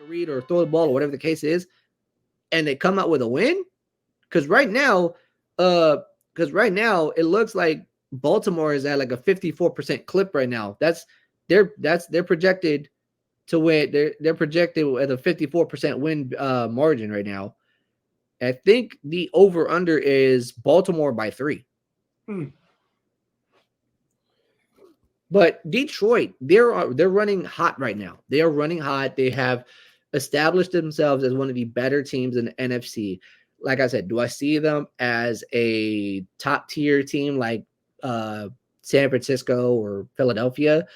read or throw the ball or whatever the case is, and they come out with a win. Because right now, it looks like Baltimore is at like a 54% clip right now. They're projected to win. They're projected at a 54% win margin right now. I think the over under is Baltimore by 3. But Detroit, they're running hot right now. They are running hot. They have established themselves as one of the better teams in the NFC. Like I said, do I see them as a top tier team like San Francisco or Philadelphia?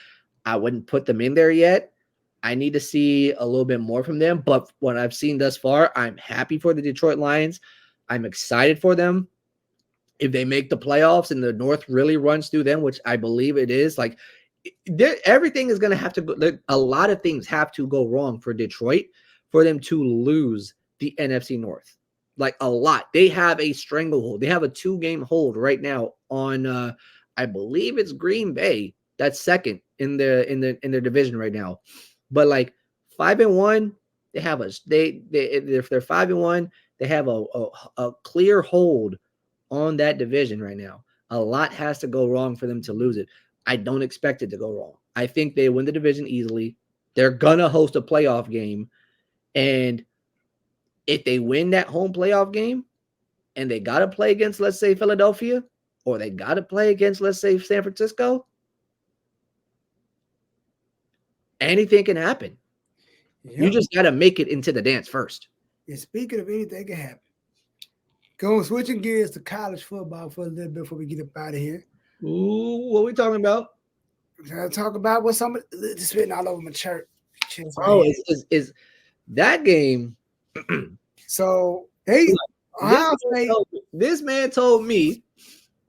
I wouldn't put them in there yet. I need to see a little bit more from them. But what I've seen thus far, I'm happy for the Detroit Lions. I'm excited for them. If they make the playoffs and the North really runs through them, which I believe it is, like everything is going to have to go. A lot of things have to go wrong for Detroit for them to lose the NFC North. Like a lot. They have a stranglehold. They have a 2-game hold right now on I believe it's Green Bay. That's second in their division right now. But like 5-1, they have if they're 5-1, they have a clear hold on that division right now. A lot has to go wrong for them to lose it. I don't expect it to go wrong. I think they win the division easily. They're gonna host a playoff game, and if they win that home playoff game and they got to play against, let's say, Philadelphia, or they got to play against, let's say, San Francisco, anything can happen. Yep. You just got to make it into the dance first. And speaking of anything can happen, switching gears to college football for a little bit before we get up out of here. Ooh, what are we talking about? We're going to talk about what somebody spitting all over my shirt. Oh, is that game... So this man told me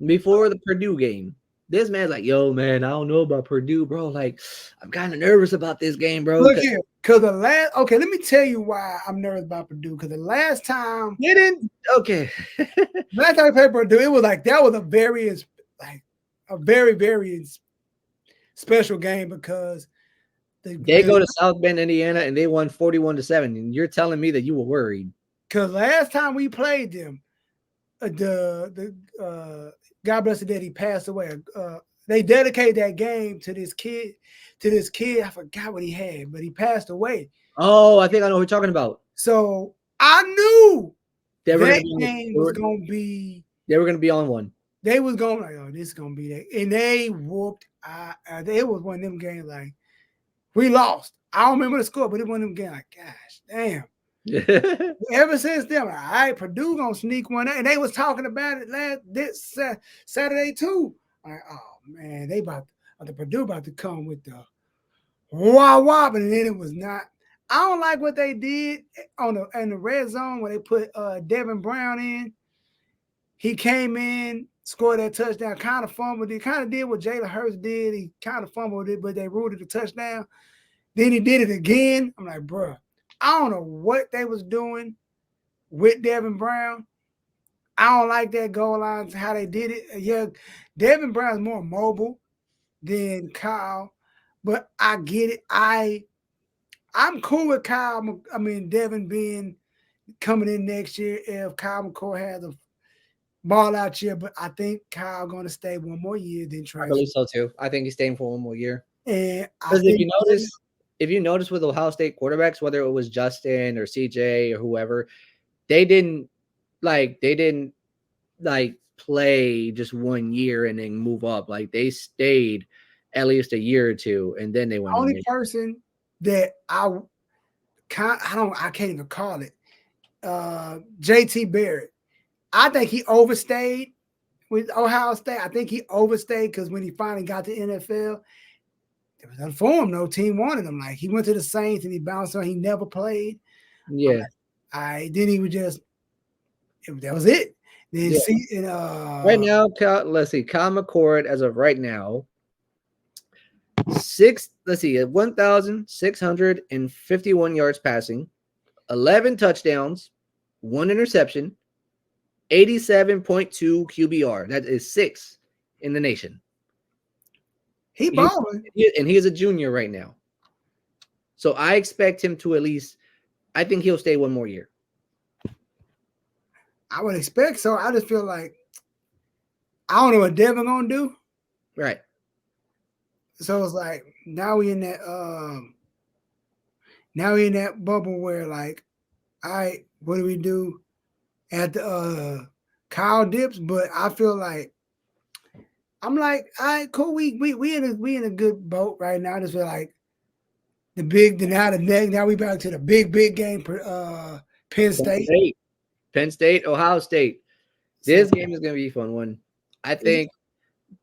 before the Purdue game. This man's like, "Yo, man, I don't know about Purdue, bro. Like, I'm kind of nervous about this game, bro." Look here, let me tell you why I'm nervous about Purdue. Because the last time last time we played Purdue, it was like that was a very very special game because they go to South Bend, Indiana, and they won 41-7. And you're telling me that you were worried. Because last time we played them, the God bless the dead, he passed away. They dedicated that game to this kid. I forgot what he had, but he passed away. Oh, I think I know what you're talking about. So I knew that game was going to be. They were going to be on one. They was going like, oh, this is going to be that. And they whooped. It was one of them games like, we lost. I don't remember the score, but it was one of them games like, gosh, damn. Ever since then, all right, Purdue gonna sneak one out. And they was talking about it this Saturday too. Like, oh man, Purdue about to come with the wah, and then it was not. I don't like what they did in the red zone where they put Devin Brown in. He came in, scored that touchdown, kind of fumbled it, kind of did what Jalen Hurts did. He kind of fumbled it, but they ruled it a touchdown. Then he did it again. I'm like, bro, I don't know what they was doing with Devin Brown. I don't like that goal line, how they did it. Yeah, Devin Brown's more mobile than Kyle, but I get it. I'm cool with Kyle. I mean, Devin being coming in next year if Kyle McCoy has a ball out here, but I think Kyle going to stay one more year than transfer. I believe so too. I think he's staying for one more year. And because if you notice with Ohio State quarterbacks, whether it was Justin or CJ or whoever, they didn't play just 1 year and then move up. Like they stayed at least a year or two, and then they went. The only person that I can't even call it JT Barrett. I think he overstayed with Ohio State. I think he overstayed because when he finally got to NFL, there was nothing for him. No team wanted him. Like he went to the Saints and he bounced on. He never played. Yeah. Then he was just that was it. Then right now, let's see, Kyle McCord as of right now, 1,651 yards passing, 11 touchdowns, 1 interception, 87.2 QBR. That is 6th in the nation. He balling. And he is a junior right now. So I expect him to at least I think he'll stay one more year. I would expect so. I just feel like I don't know what Devin gonna do. Right. So it's like now we in that bubble where like, all right, what do we do at the Kyle dips? But I feel like I'm like, all right, cool. We in a good boat right now. I just feel like now we back to the big game for Penn State. Penn State, Ohio State. This game is gonna be a fun one. I think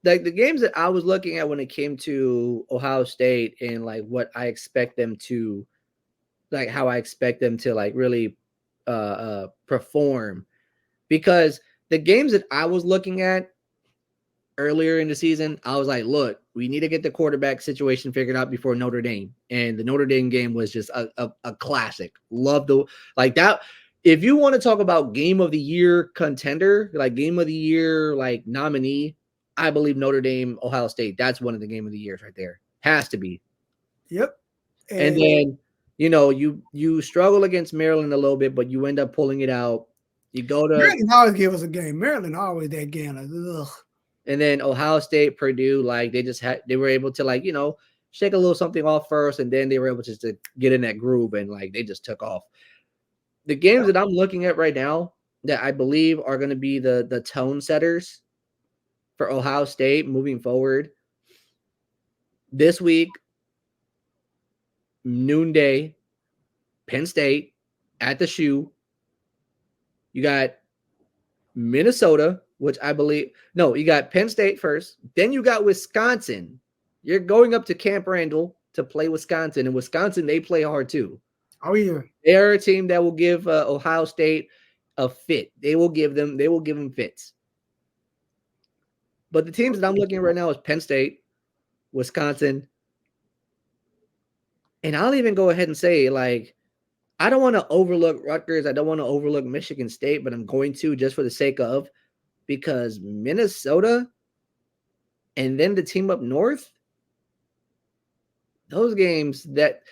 like the games that I was looking at when it came to Ohio State and like what I expect them to, like how I expect them to like really perform, because the games that I was looking at earlier in the season, I was like, look, we need to get the quarterback situation figured out before Notre Dame. And the Notre Dame game was just a classic. Love the like that. If you want to talk about game of the year contender, like game of the year, like nominee, I believe Notre Dame, Ohio State, that's one of the game of the years right there. Has to be. Yep. And then, you know, you struggle against Maryland a little bit, but you end up pulling it out. You go to Maryland always give us a game. Maryland always that game. Like, ugh. And then Ohio State, Purdue, like they were able to like, you know, shake a little something off first, and then they were able just to get in that groove, and like they just took off. The games that I'm looking at right now that I believe are going to be the tone setters for Ohio State moving forward. This week, noonday, Penn State at the Shoe. You got Minnesota, which I believe you got Penn State first, then you got Wisconsin. You're going up to Camp Randall to play Wisconsin, and Wisconsin, they play hard too. Oh yeah, they're a team that will give Ohio State a fit. They will give them fits. But the teams that I'm looking at right now is Penn State, Wisconsin, and I'll even go ahead and say, like, I don't want to overlook Rutgers. I don't want to overlook Michigan State, but I'm going to just for the sake of, because Minnesota and then the team up north, those games that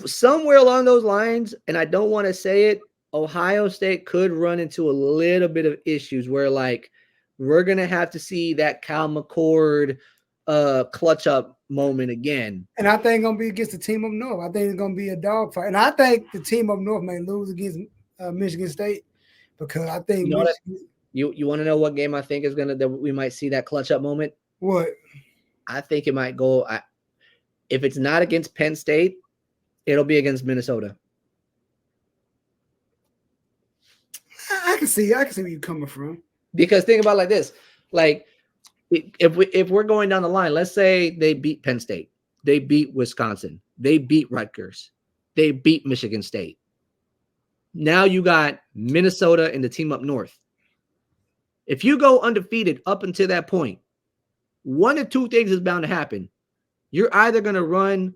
somewhere along those lines, and I don't want to say it, Ohio State could run into a little bit of issues where like we're going to have to see that Cal McCord clutch up moment again. And I think it's going to be against the team up north. I think it's going to be a dogfight. And I think the team up north may lose against Michigan State because I think you want to know what game I think is that we might see that clutch up moment? What? I think it might go if it's not against Penn State, it'll be against Minnesota. I can see where you're coming from. Because think about it like this. Like if we're going down the line, let's say they beat Penn State, they beat Wisconsin, they beat Rutgers, they beat Michigan State. Now you got Minnesota and the team up north. If you go undefeated up until that point, one of two things is bound to happen. You're either going to run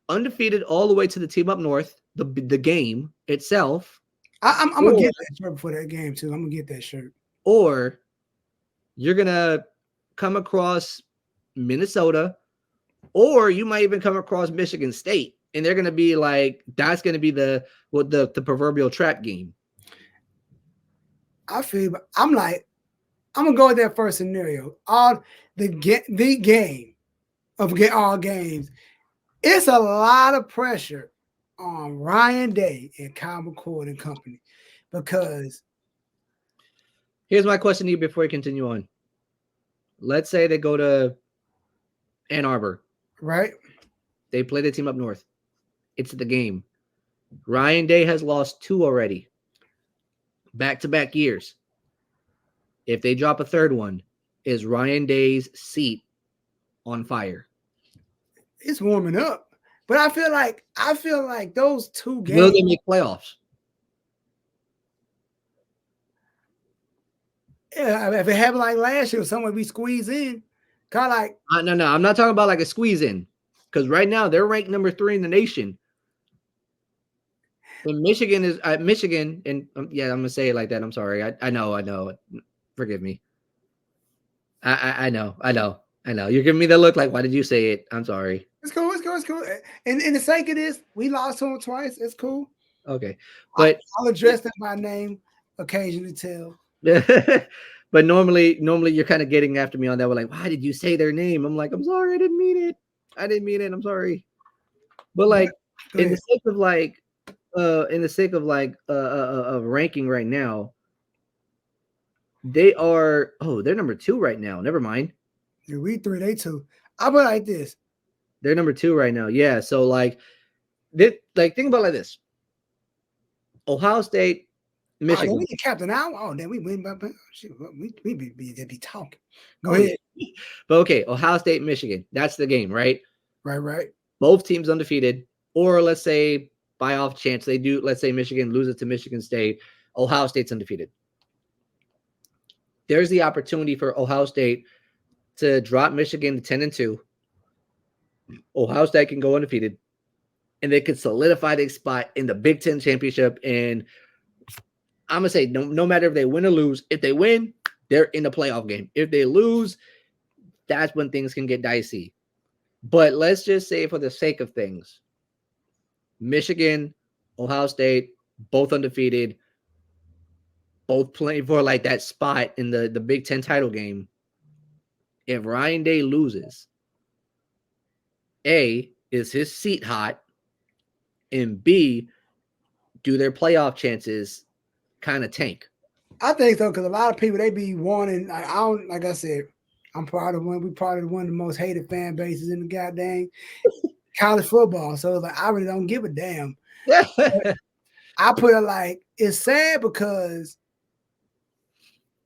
undefeated all the way to the team up north, the game itself. I'm going to get that shirt before that game, too. I'm going to get that shirt. Or you're going to come across Minnesota, or you might even come across Michigan State, and they're going to be like, that's going to be the proverbial trap game. I feel, I'm like, I'm going to go with that first scenario. All the game of all games, it's a lot of pressure on Ryan Day and Kyle McCord and company, because here's my question to you before we continue on. Let's say they go to Ann Arbor. Right. They play the team up north. It's the game. Ryan Day has lost 2 already. Back-to-back years. If they drop a third one, is Ryan Day's seat on fire? It's warming up. But I feel like those 2 games. Will they make playoffs? Yeah, if it happened like last year, somewhere we squeeze in, kind of like. No, I'm not talking about like a squeeze in, because right now they're ranked number 3 in the nation. And Michigan is Michigan, and yeah, I'm gonna say it like that. I'm sorry. I know. Forgive me. I know. You're giving me the look like, why did you say it? I'm sorry. It's cool. And the sake of this, we lost to them twice. It's cool. Okay, but I'll address them by name occasionally. Tell. but normally you're kind of getting after me on that. We're like, why did you say their name? I'm like, I'm sorry, I didn't mean it. I didn't mean it. I'm sorry. But like, in the sake of like, of ranking right now, they're number 2 right now. Never mind. Yeah, we 3, they 2. I'll put it like this. They're number 2 right now. Yeah. So like, think about it like this: Ohio State, Michigan. Oh, we the captain now. Oh, then we win by shit. We be talking. Go ahead. But okay, Ohio State, Michigan. That's the game, right? Right. Both teams undefeated, or let's say by off chance they do. Let's say Michigan loses to Michigan State. Ohio State's undefeated. There's the opportunity for Ohio State to drop Michigan to 10-2. Ohio State can go undefeated, and they could solidify their spot in the Big Ten championship. And I'm gonna say, no matter if they win or lose, if they win, they're in the playoff game. If they lose, that's when things can get dicey. But let's just say, for the sake of things, Michigan, Ohio State, both undefeated, both playing for like that spot in the Big Ten title game. If Ryan Day loses, A, is his seat hot? And B, do their playoff chances kind of tank? I think so, because a lot of people, they be wanting, like I said, we probably one of the most hated fan bases in the goddamn college football. So it's like, I really don't give a damn. I put it like, it's sad because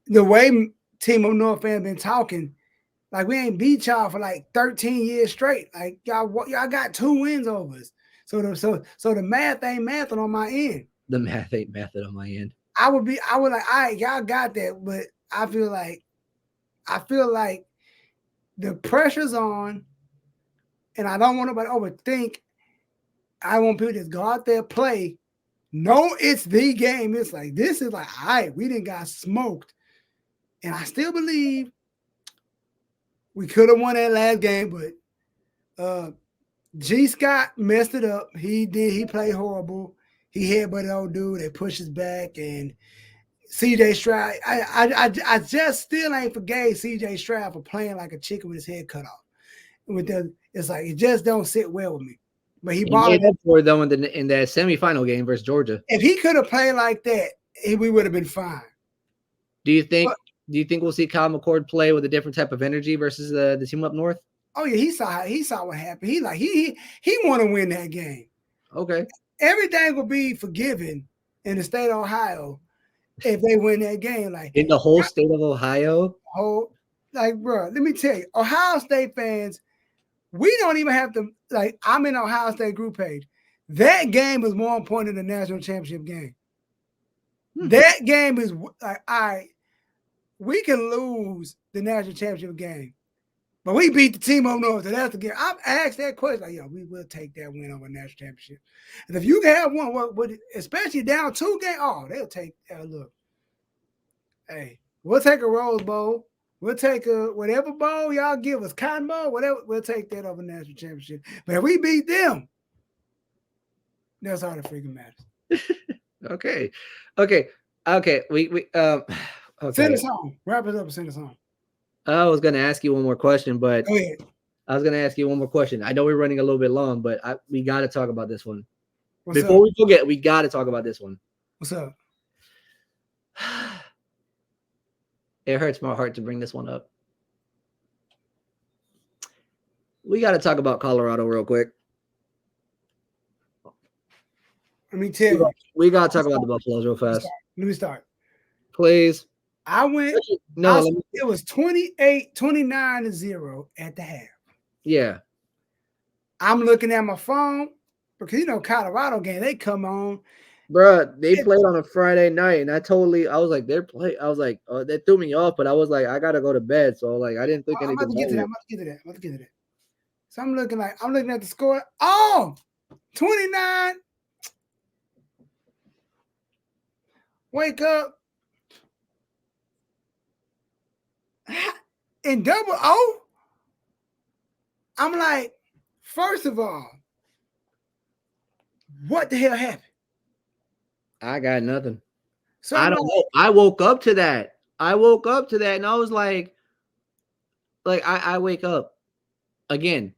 the way Team of North fans been talking, like we ain't beat y'all for like 13 years straight. Like y'all got 2 wins over us. So the math ain't mathing on my end. The math ain't mathing on my end. I would like, all right, y'all got that, but I feel like the pressure's on, and I don't want nobody to overthink. I want people to just go out there, play. No, it's the game. It's like, this is like, all right, we didn't got smoked. And I still believe we could have won that last game, but G. Scott messed it up. He did. He played horrible. He headbutted old dude that pushes back, and CJ Stroud. I just still ain't forgave CJ Stroud for playing like a chicken with his head cut off. It's like, it just don't sit well with me. But he made up for it though in that semifinal game versus Georgia. If he could have played like that, we would have been fine. Do you think we'll see Kyle McCord play with a different type of energy versus the team up north? Oh yeah, he saw what happened. He want to win that game. Okay. Everything will be forgiven in the state of Ohio if they win that game. Like in the whole state of Ohio. Bro, let me tell you, Ohio State fans, we don't even have to, like, I'm in Ohio State group page. That game is more important than the national championship game. That game is like, all right, we can lose the national championship game, but we beat the team on North, so that's the game. I've asked that question, like, yo, we will take that win over national championship. And if you can have one, especially down 2 games, they'll take, look, hey, we'll take a Rose Bowl. We'll take whatever bowl y'all give us, Cotton Bowl, whatever. We'll take that over national championship. But if we beat them, that's all that freaking matters. Okay. We okay. Send us home. Wrap it up and send us home. I was gonna ask you one more question, but go ahead. I was gonna ask you one more question. I know we're running a little bit long, but we got to talk about this one. Before we forget, we got to talk about this one. What's up? It hurts my heart to bring this one up. We got to talk about Colorado real quick. Let me tell you. We got to talk about the Buffaloes real fast. Let me start. Please. I went. It was 29-0 at the half. Yeah. I'm looking at my phone because, Colorado game, they come on. Bruh, they played on a Friday night, and I was like, they threw me off, but I was like, I gotta go to bed, so like, I didn't think anything. I'm about to get to that. So I'm looking at the score. 29. Wake up. In double O. I'm like, first of all, what the hell happened? I got nothing. So I I'm don't like, know. I woke up to that. I woke up to that, and I was like I wake up again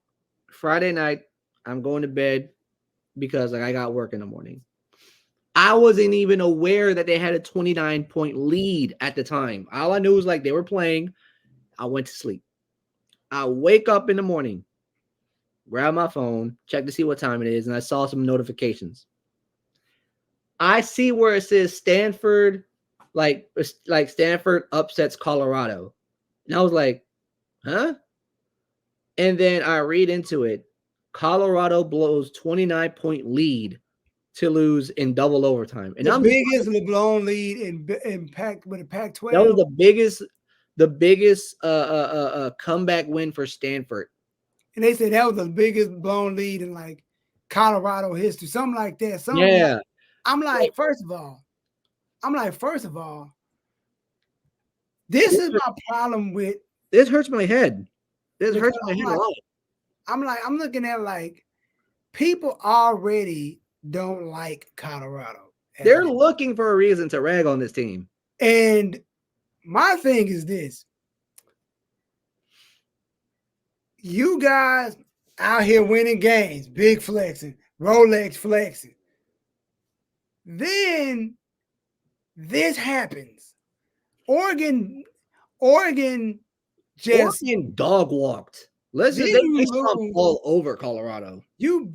Friday night. I'm going to bed because like I got work in the morning. I wasn't even aware that they had a 29-point lead at the time. All I knew was like they were playing. I went to sleep. I wake up in the morning, grab my phone, check to see what time it is, and I saw some notifications. I see where it says Stanford, like Stanford upsets Colorado. And I was like, huh? And then I read into it. Colorado blows 29-point lead to lose in double overtime. And the I'm just biggest LeBron lead in Pac with the that was Pac-12. the biggest comeback win for Stanford. And they said that was the biggest blown lead in like Colorado history, something like that. Something Yeah. I'm like, first of all, this is my problem with This hurts my head. This because hurts my head a lot. I'm looking at like people already don't like Colorado. They're looking for a reason to rag on this team. And my thing is this. You guys out here winning games, big flexing, Rolex flexing. Then this happens. Oregon just Oregon dog walked. Let's just they stomped all over Colorado. You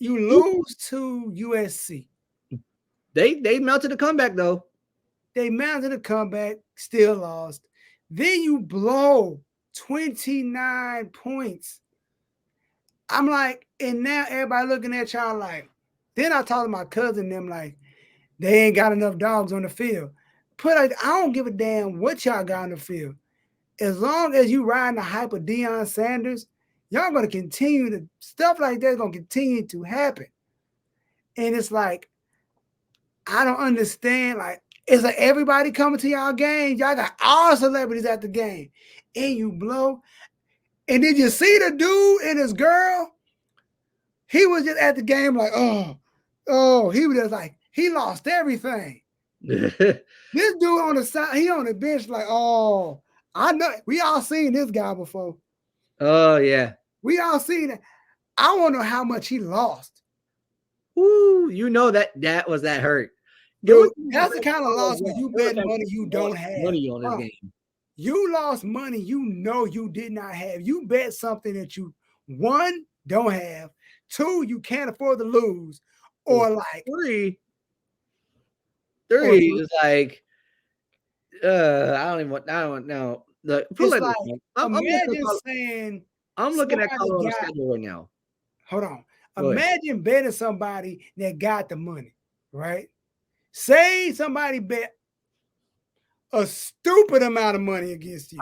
lose to USC. They mounted a comeback though. They mounted a comeback, still lost. Then you blow 29 points. I'm like, and now everybody looking at y'all like, then I talked to my cousin, them like, they ain't got enough dogs on the field. I don't give a damn what y'all got on the field. As long as you riding the hype of Deion Sanders, y'all gonna continue to stuff like that's gonna continue to happen. And it's like, I don't understand. Like, it's like everybody coming to y'all game. Y'all got all celebrities at the game, and you blow. And did you see the dude and his girl? He was just at the game like, oh, he was just like, he lost everything. This dude on the side, he on the bench like, oh, I know. We all seen this guy before. Oh yeah. We all seen it. I want to know how much he lost. Ooh, you know that was that hurt. Dude, that's the kind of loss where you bet money you don't have. Money on this game. You lost money you know you did not have. You bet something that you, one, don't have, two, you can't afford to lose, or like three is like I don't know. I'm looking at Colorado's schedule right now. Hold on. Imagine betting somebody that got the money, right? Say somebody bet a stupid amount of money against you.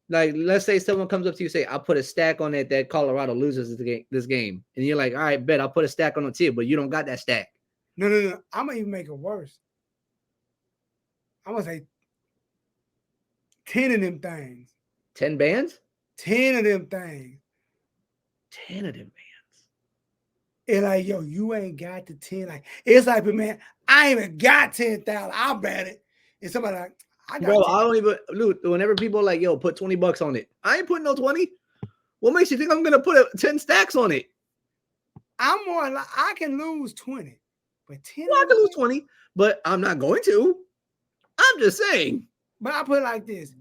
Let's say someone comes up to you and say, I'll put a stack on it that Colorado loses this game. And you're like, all right, bet I'll put a stack on the tip, but you don't got that stack. No. I'm going to even make it worse. I'm going to say 10 of them things. 10 bands? 10 of them things. 10 of them bands. And like, yo, you ain't got the 10. Like, it's like, but man, I ain't even got 10,000. I'll bet it. And somebody like, I got 10. I don't even, dude, whenever people are like, yo, put $20 on it. I ain't putting no 20. What makes you think I'm going to put 10 stacks on it? I'm more like, I can lose 20. But 10. Well, I can lose 20, but I'm not going to. I'm just saying. But I put it like this.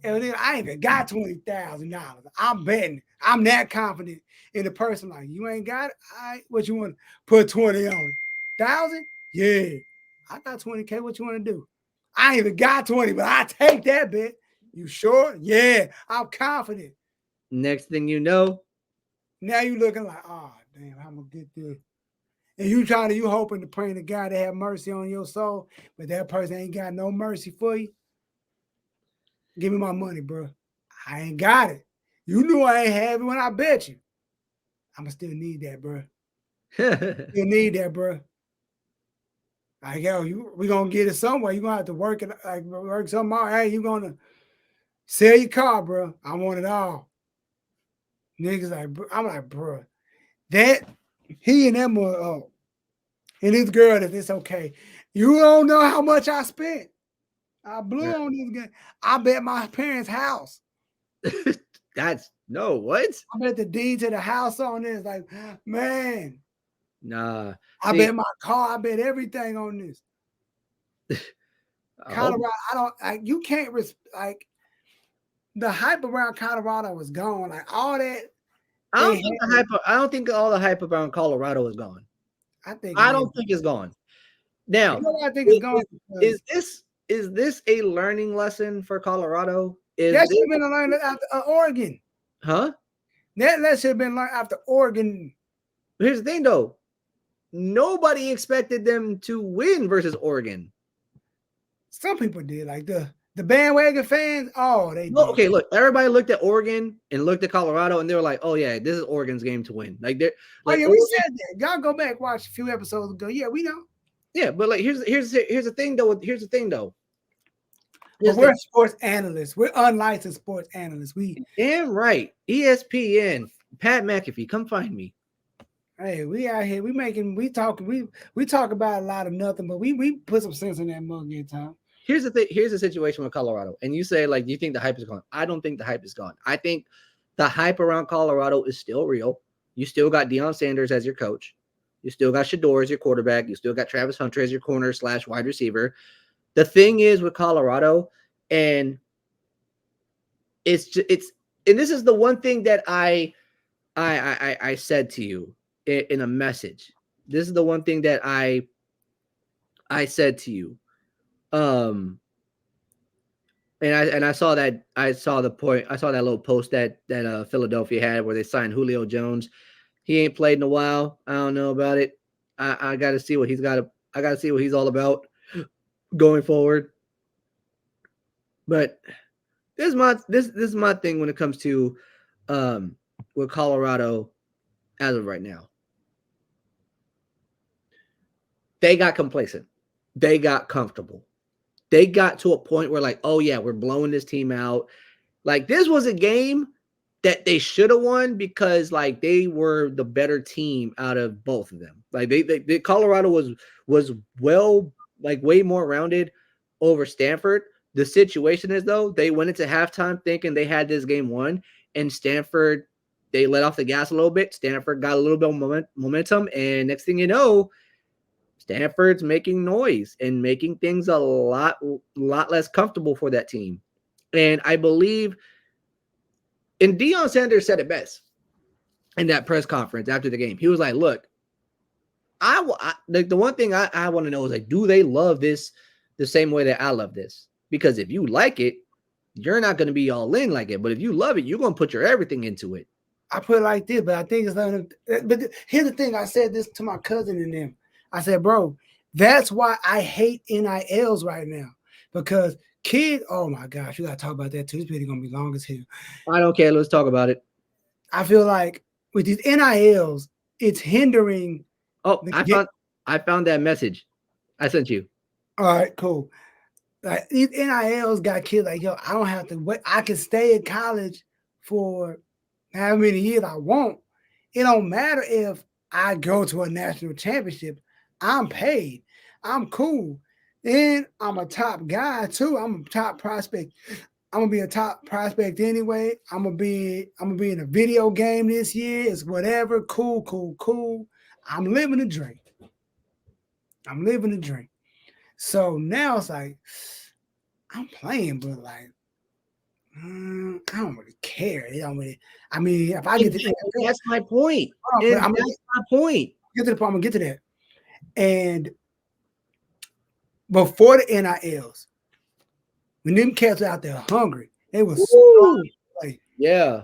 And then I ain't even got $20,000. I'm betting. I'm that confident in the person. Like, you ain't got it? All right, what you want to put 20 on it? 1,000? Yeah. I got 20K. What you want to do? I ain't even got 20, but I take that bet. You sure? Yeah. I'm confident. Next thing you know. Now you looking like, oh, damn, I'm going to get this. And you hoping to pray to God to have mercy on your soul, but that person ain't got no mercy for you. Give me my money, bro. I ain't got it. You knew I ain't have it when I bet you. I'ma still need that, bro. Still need that, bro. Like, yo, we gonna get it somewhere. You gonna have to work something out. Hey, you gonna sell your car, bro. I want it all. Niggas like, I'm like, bro, that he and them And this girl, if it's okay, you don't know how much I spent. I blew Yeah. on this game. I bet my parents' house. That's no what? I bet the deed to the house on this. Like, man, Nah. I See, bet my car. I bet everything on this. I hope Colorado, I don't like. You can't like the hype around Colorado was gone. Like all that I they don't think the had. hype. I don't think all the hype around Colorado is gone. I think it I is. don't think it's gone. You Now, know what I think it's gone because is this a learning lesson for Colorado? Is that should this have been learned after Oregon. huh? That should have been learned after Oregon. Here's the thing though. Nobody expected them to win versus Oregon. Some people did, like the bandwagon fans. Oh, they No, did. okay, look, everybody looked at Oregon and looked at Colorado, and they were like, "Oh yeah, this is Oregon's game to win." Like they're Oh like yeah, we Oregon, said that. Y'all go back watch a few episodes ago. Yeah, we know. yeah, but like here's the thing though. Here's the thing though. But we're sports analysts. We're unlicensed sports analysts. Damn right. ESPN, Pat McAfee, come find me. Hey, we out here. We talk about a lot of nothing, but we put some sense in that mug in time. Here's the thing. Here's the situation with Colorado. And you say, like, do you think the hype is gone? I don't think the hype is gone. I think the hype around Colorado is still real. You still got Deion Sanders as your coach. You still got Shador as your quarterback. You still got Travis Hunter as your corner / wide receiver. The thing is with Colorado, and it's and this is the one thing that I said to you in a message. This is the one thing that I said to you. And I saw that little post that Philadelphia had where they signed Julio Jones. He ain't played in a while. I don't know about it. I got to see what I got to see what he's all about going forward. But this is my thing when it comes to with Colorado as of right now. They got complacent. They got comfortable. They got to a point where like, oh yeah, we're blowing this team out. Like this was a game that they should have won because like they were the better team out of both of them. Like they Colorado was well like way more rounded over Stanford. The situation is though they went into halftime thinking they had this game won, and Stanford they let off the gas a little bit. Stanford got a little bit of momentum, and next thing you know, Stanford's making noise and making things a lot less comfortable for that team. And I believe, and Deion Sanders said it best in that press conference after the game. He was like, "Look, the one thing I want to know is like, do they love this the same way that I love this? Because if you like it, you're not going to be all in like it. But if you love it, you're going to put your everything into it." I put it like this, but I think it's not. But here's the thing: I said this to my cousin and them. I said, bro, that's why I hate NILs right now because kids. Oh my gosh, you got to talk about that too. This video gonna be long as hell. I don't care. Let's talk about it. I feel like with these NILs, it's hindering. Oh, I found that message I sent you. All right, cool. Like these NILs got kids like, yo, I don't have to wait. I can stay in college for how many years I want. It don't matter if I go to a national championship. I'm paid. I'm cool. Then I'm a top guy too. I'm a top prospect. I'm gonna be a top prospect anyway. I'm gonna be in a video game this year. It's whatever. Cool. I'm living the dream. So now it's like I'm playing, but like I don't really care. It don't really. I mean, if I get to that's my point. That's my point. Get to the point. I'm gonna get to that. And before the NILs, when them cats were out there hungry, they was like, yeah.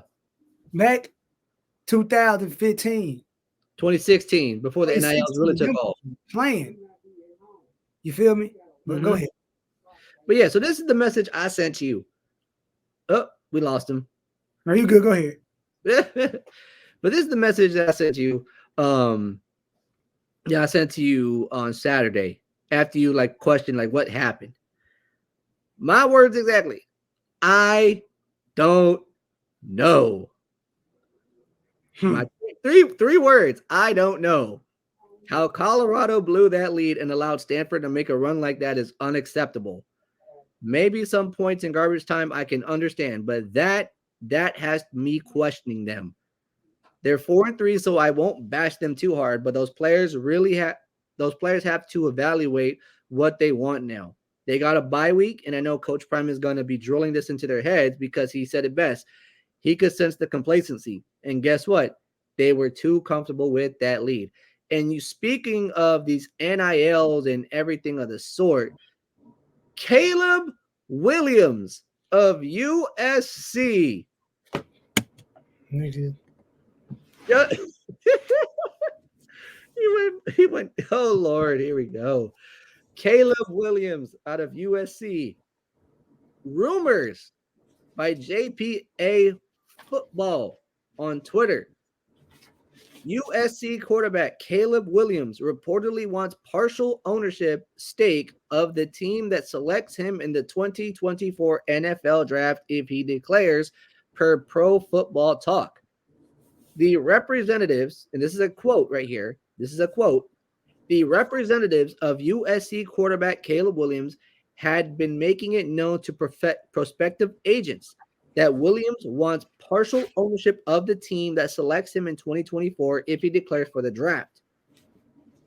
Back 2015, 2016, before the NILs really took off. Playing. You feel me? But go ahead. But yeah, so this is the message I sent to you. Oh, we lost him. Are you good? Go ahead. But this is the message that I sent you. I sent to you on Saturday after you like questioned like what happened. My words exactly. I don't know. My three words. I don't know. How Colorado blew that lead and allowed Stanford to make a run like that is unacceptable. Maybe some points in garbage time I can understand, but that has me questioning them. They're 4-3, so I won't bash them too hard, but those players have to evaluate what they want now. They got a bye week, and I know Coach Prime is going to be drilling this into their heads because he said it best. He could sense the complacency. And guess what? They were too comfortable with that lead. And you speaking of these NILs and everything of the sort, Caleb Williams of USC. Yeah. he went, oh Lord, here we go. Caleb Williams out of USC. Rumors by JPA Football on Twitter. USC quarterback Caleb Williams reportedly wants partial ownership stake of the team that selects him in the 2024 NFL draft if he declares, per Pro Football Talk. The representatives, and this is a quote right here, this is a quote, the representatives of USC quarterback Caleb Williams had been making it known to prospective agents that Williams wants partial ownership of the team that selects him in 2024 if he declares for the draft.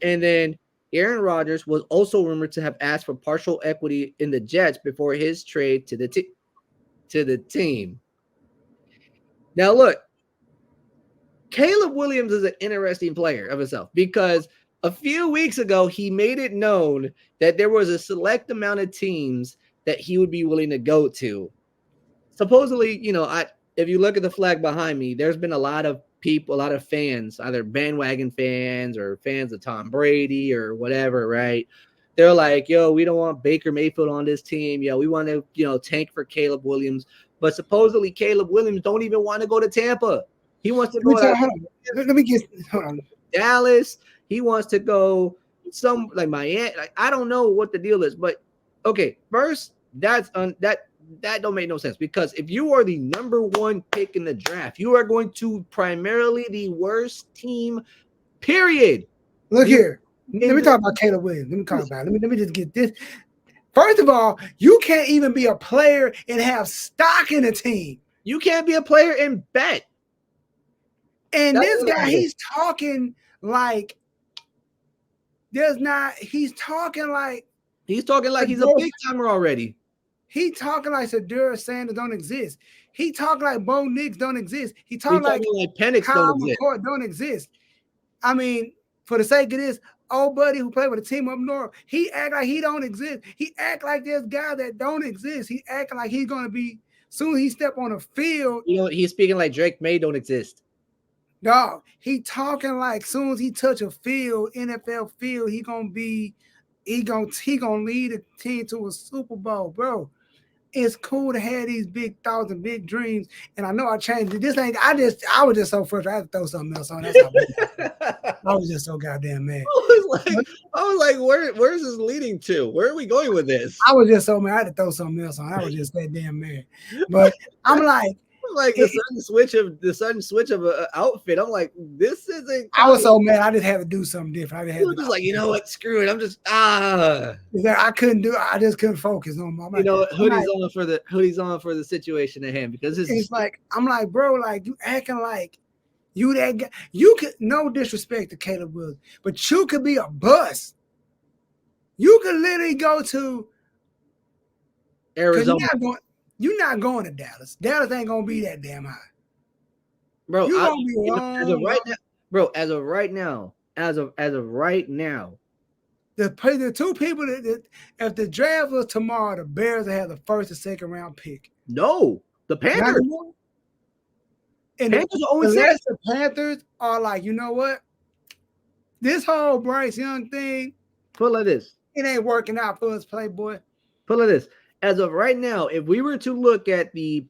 And then Aaron Rodgers was also rumored to have asked for partial equity in the Jets before his trade to the team. Now, look, Caleb Williams is an interesting player of himself because a few weeks ago, he made it known that there was a select amount of teams that he would be willing to go to. Supposedly, if you look at the flag behind me, there's been a lot of people, a lot of fans, either bandwagon fans or fans of Tom Brady or whatever, right? They're like, yo, we don't want Baker Mayfield on this team. Yo, we want to, tank for Caleb Williams. But supposedly Caleb Williams don't even want to go to Tampa. He wants to go to Dallas. He wants to go some like Miami. Like, I don't know what the deal is, but okay. First, that don't make no sense because if you are the number one pick in the draft, you are going to primarily the worst team. Period. Look here. Let me talk about Caleb Williams. Let me just get this. First of all, you can't even be a player and have stock in a team. You can't be a player and bet. And this guy, he's talking like he's talking like he's a big timer already. He talking like Sadura Sanders don't exist. He talking like Bo Nix don't exist. He talking like Penix don't exist. I mean, for the sake of this, old buddy who played with a team up north, he act like he don't exist. He act like this guy that don't exist. He acting like he's gonna be soon he step on the field. He's speaking like Drake May don't exist. Dog, he talking like soon as he touch a field, NFL field, he gonna lead a team to a Super Bowl, bro. It's cool to have these big thoughts and big dreams. And I know I changed it. This ain't. I was just so frustrated. I had to throw something else on. That's how I was just so goddamn mad. I was like, where's this leading to? Where are we going with this? I was just so mad. I had to throw something else on. I was just that damn mad. But I'm like the sudden switch of an outfit. I'm like, this isn't. I was so mad. I just had to do something different. I was just like, you know what? Screw it. I'm just I couldn't do it. I just couldn't focus on my. Hoodie's on for the situation at hand because it's like I'm like, bro, like you acting like you that guy. You could, no disrespect to Caleb Williams, but you could be a bust. You could literally go to Arizona. You're not going to Dallas. Dallas ain't gonna be that damn high, bro. You gonna be long, as of right now, bro. As of right now, the two people that if the draft was tomorrow, the Bears will have the first and second round pick. No, the Panthers. And the Panthers are like, you know what? This whole Bryce Young thing, put like this, it ain't working out for us, Playboy. Put like this. As of right now, if we were to look at the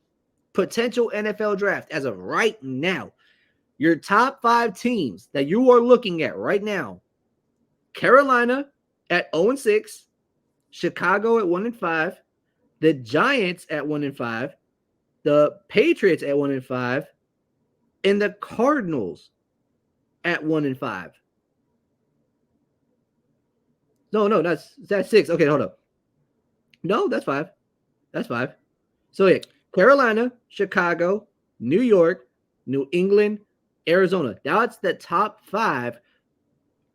potential NFL draft, as of right now, your top 5 teams that you are looking at right now: Carolina at 0-6, Chicago at 1-5, the Giants at 1-5, the Patriots at 1-5, and the Cardinals at 1-5. No, that's 6. Okay, hold up. No, that's 5. That's 5. So yeah, Carolina, Chicago, New York, New England, Arizona. That's the top 5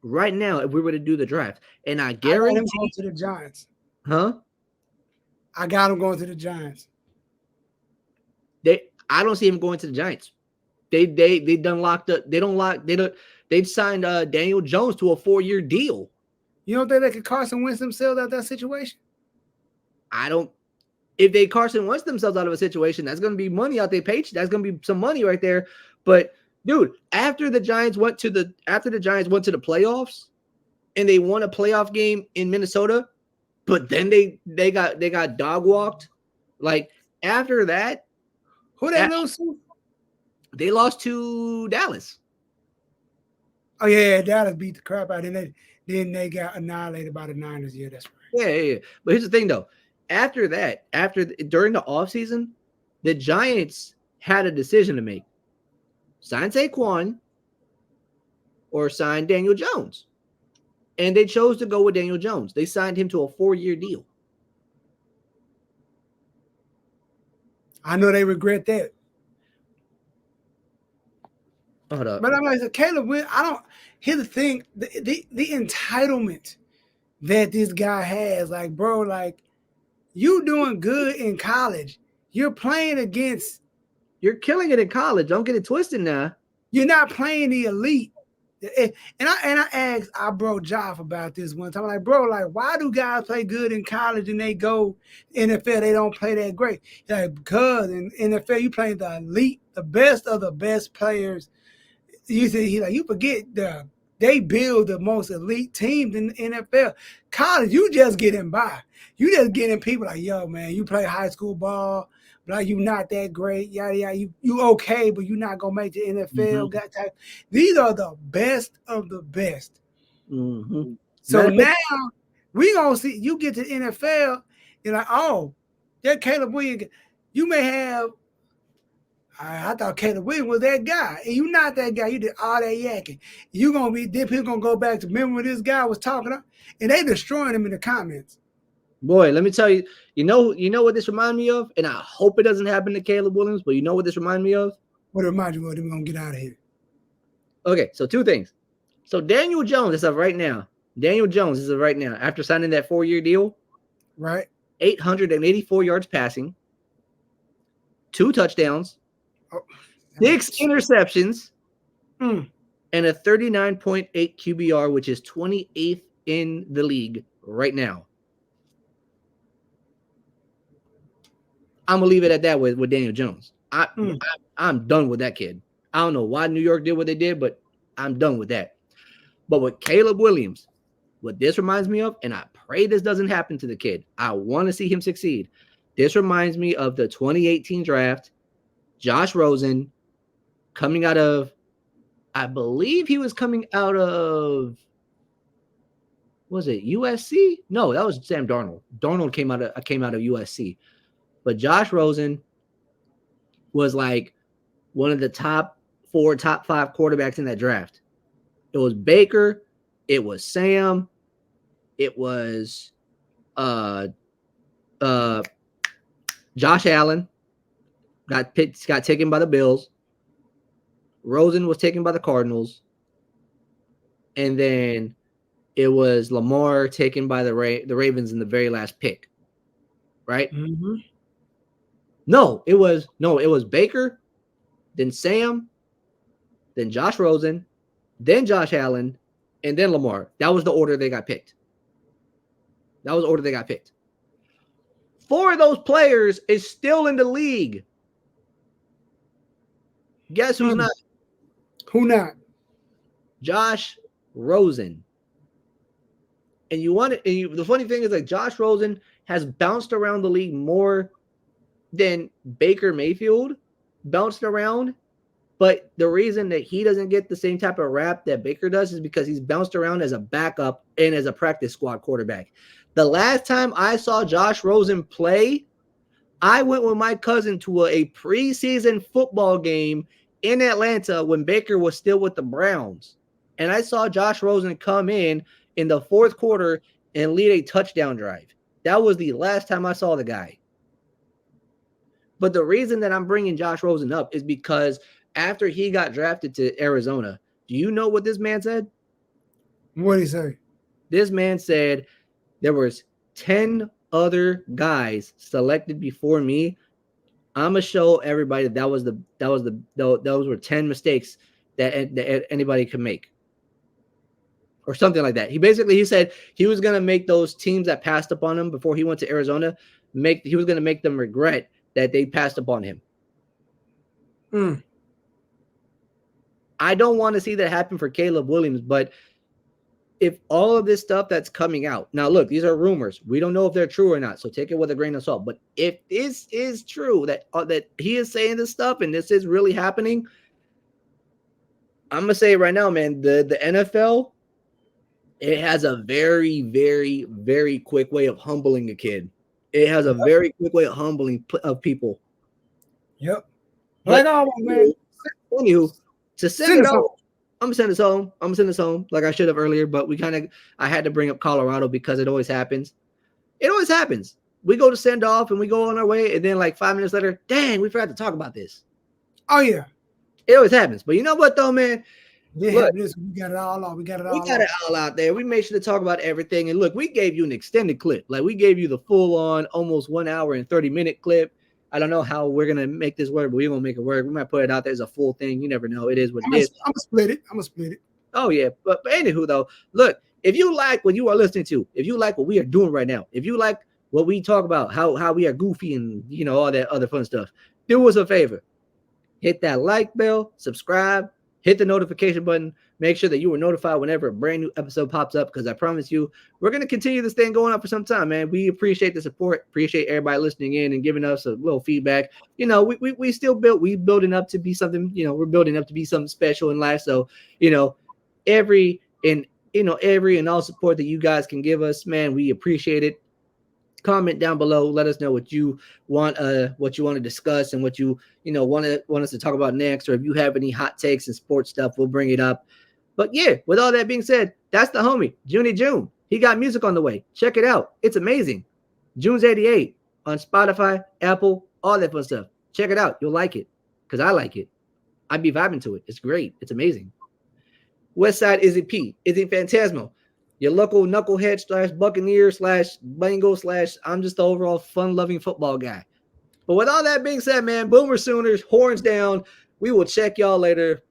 right now if we were to do the draft. And I I got him guarantee, going to the Giants. huh? I got him going to the Giants. I don't see him going to the Giants. They done locked up. They've signed Daniel Jones to a 4-year deal. You don't think they could Carson Wentz themselves out of that situation? I don't. If they Carson Wentz themselves out of a situation, that's going to be money out their paycheck. That's going to be some money right there. But dude, after the Giants went to the playoffs and they won a playoff game in Minnesota, but then they got dog walked. Like after that, Who they lose to? They lost to Dallas. Oh yeah, Dallas beat the crap out. Then they got annihilated by the Niners. Yeah, that's right. Yeah. But here's the thing though. After that, during the offseason, the Giants had a decision to make. Sign Saquon or sign Daniel Jones. And they chose to go with Daniel Jones. They signed him to a 4-year deal. I know they regret that. Hold up. But I'm like, Caleb, I don't hear the thing, the entitlement that this guy has. Like, bro, like, you doing good in college. You're playing against. You're killing it in college. Don't get it twisted now. You're not playing the elite. And I asked our bro Joff about this one time. I'm like, bro, like, why do guys play good in college and they go NFL, they don't play that great? He's like, because in NFL, you play the elite, the best of the best players. You see, you forget they build the most elite teams in the NFL. College, you just getting by. You just getting people like, yo, man, you play high school ball, like you not that great, yada. You okay, but you're not gonna make the NFL. Mm-hmm. These are the best of the best. Mm-hmm. So now we gonna see you get to the NFL, you're like, oh, that Caleb Williams, you may have. I thought Caleb Williams was that guy. And you're not that guy. You did all that yakking. You're going to be, then people going to go back to remember when this guy was talking up, and they destroying him in the comments. Boy, let me tell you, you know what this reminds me of? And I hope it doesn't happen to Caleb Williams, but you know what this reminds me of? What it reminds you of? We're going to get out of here. Okay, so 2 things. So Daniel Jones is up right now. After signing that 4-year deal. Right. 884 yards passing. 2 touchdowns. 6 interceptions. And a 39.8 QBR, which is 28th in the league right now. I'm going to leave it at that with Daniel Jones. I'm done with that kid. I don't know why New York did what they did, but I'm done with that. But with Caleb Williams, what this reminds me of, and I pray this doesn't happen to the kid. I want to see him succeed. This reminds me of the 2018 draft. Josh Rosen coming out of, I believe he was coming out of, was it USC? No, that was Sam Darnold. Darnold came out of USC. But Josh Rosen was like one of the top 4, top 5 quarterbacks in that draft. It was Baker, it was Sam, it was Josh Allen. Got taken by the Bills. Rosen was taken by the Cardinals. And then it was Lamar taken by the Ravens in the very last pick. Right? Mm-hmm. No, it was Baker, then Sam, then Josh Rosen, then Josh Allen, and then Lamar. That was the order they got picked. 4 of those players is still in the league. Guess who's not? Who not? Josh Rosen. And the funny thing is, like, Josh Rosen has bounced around the league more than Baker Mayfield bounced around. But the reason that he doesn't get the same type of rap that Baker does is because he's bounced around as a backup and as a practice squad quarterback. The last time I saw Josh Rosen play, I went with my cousin to a preseason football game in Atlanta when Baker was still with the Browns. And I saw Josh Rosen come in the 4th quarter and lead a touchdown drive. That was the last time I saw the guy. But the reason that I'm bringing Josh Rosen up is because after he got drafted to Arizona, do you know what this man said? What did he say? This man said there was 10 other guys selected before me. I'm gonna show everybody those were 10 mistakes that anybody could make, or something like that. He said he was gonna make those teams that passed up on him before he went to Arizona he was gonna make them regret that they passed up on him. I don't want to see that happen for Caleb Williams, but if all of this stuff that's coming out now, look, these are rumors. We don't know if they're true or not, so take it with a grain of salt. But if this is true that he is saying this stuff and this is really happening, I'm gonna say right now, man, the NFL, it has a very, very, very quick way of humbling a kid. It has a very quick way of humbling of people. Yep. Like always, man. Anywho, to send us home. I'm gonna send this home like I should have earlier, but I had to bring up Colorado because it always happens. It always happens. We go to send off and we go on our way, and then like 5 minutes later, dang, we forgot to talk about this. Oh yeah. It always happens. But you know what though, man? Look, we got it all out. We got it all out there. We made sure to talk about everything. And look, we gave you an extended clip. Like we gave you the full on almost 1 hour and 30-minute clip. I don't know how we're gonna make this work, but we're gonna make it work. We might put it out there as a full thing. You never know. It is what it is. I'm gonna split it. Oh yeah, but anywho though, look, if you like what you are listening to, if you like what we are doing right now, if you like what we talk about, how we are goofy and all that other fun stuff, do us a favor, hit that like bell, subscribe, hit the notification button. Make sure that you are notified whenever a brand new episode pops up, because I promise you, we're going to continue this thing going on for some time, man. We appreciate the support, appreciate everybody listening in and giving us a little feedback. We still building up to be something, we're building up to be something special in life. So, every and all support that you guys can give us, man, we appreciate it. Comment down below. Let us know what you want to discuss and what you want us to talk about next, or if you have any hot takes and sports stuff, we'll bring it up. But yeah, with all that being said, that's the homie June. He got music on the way. Check it out. It's amazing. JunesEightyEIght on Spotify, Apple, all that fun stuff. Check it out. You'll like it, because I like it. I'd be vibing to it. It's great. It's amazing. Westside Izzyphatasmo, your local knucklehead / Buccaneer / Bengal / I'm just the overall fun-loving football guy. But with all that being said, man, Boomer Sooners, horns down. We will check y'all later.